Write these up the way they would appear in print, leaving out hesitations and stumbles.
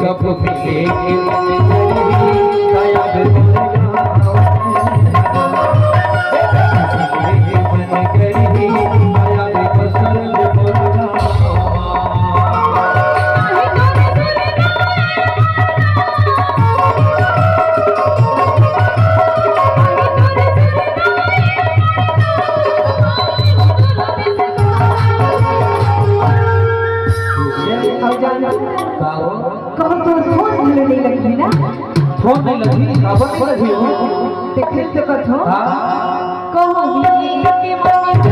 कब मिलेगी काया फोन नहीं लगी खबर पड़ रही हो देखते तो कथो हां कहो मिली के मन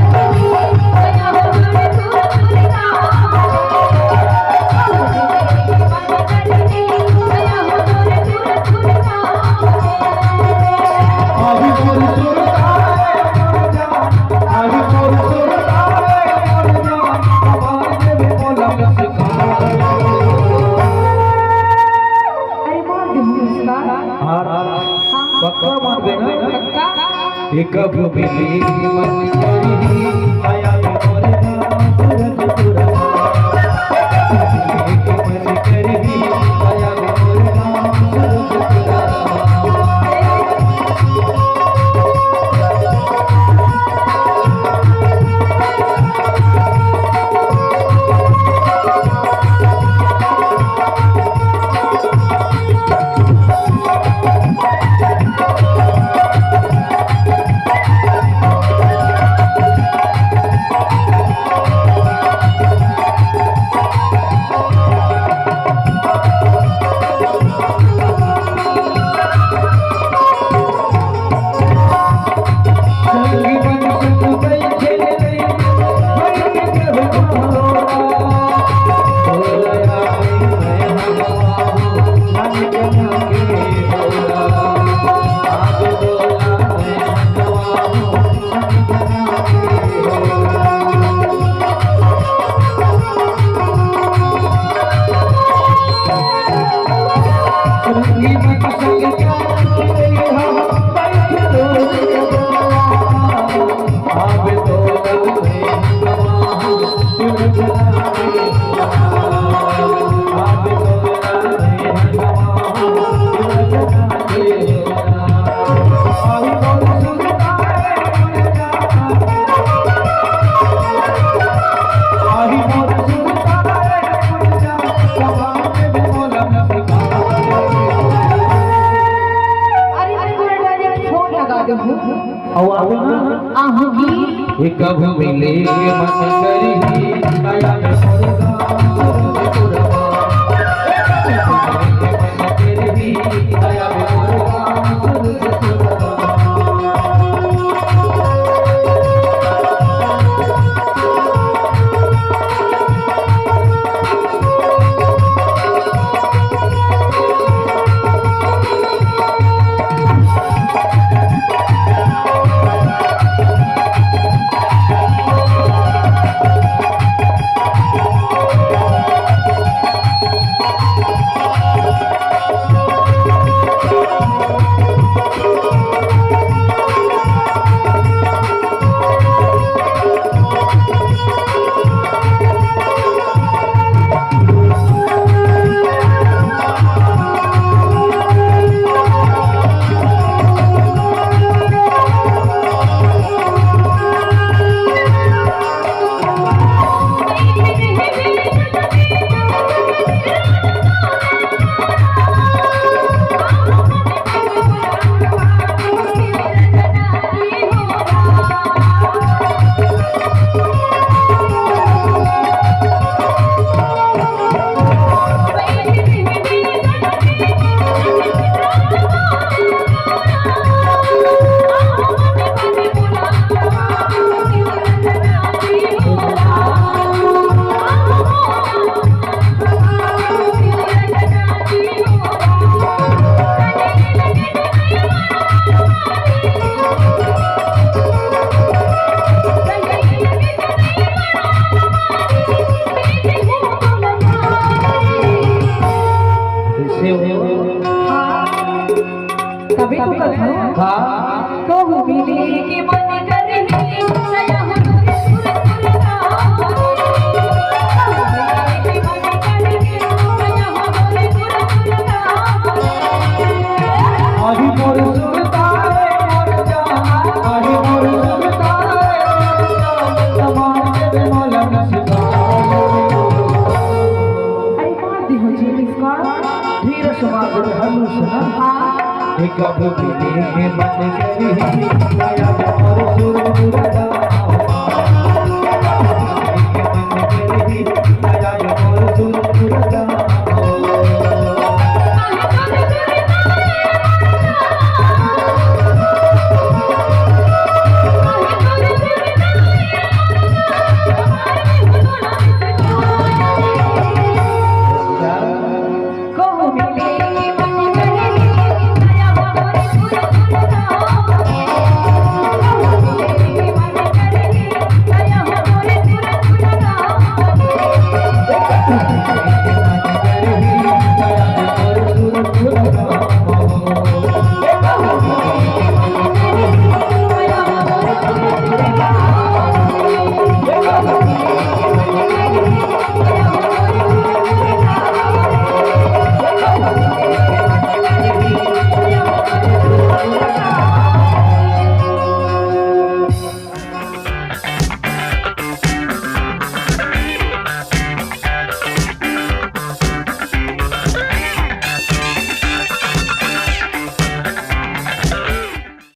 गया हो रे तू तुलना अभी मोर सुरता अभी मोर सुरता आवाज में बोला सिखा पक्का मान देना पक्का एक भूमि मन करी आया मोर सूरज पूरा एक मन करी आया मोर सूरज पूरा कब मिलेगी मन करी आया मोर सूरज पूरा आया मोर तभी तो कथो हाँ कहूँ मिले के मन करे नया हो रे सूरज पूरा कहूँ मिले के मन करे नया हो रे सूरज दिमाग में हलूस ना हाँ एक कब मिले के मन करी दया और सुर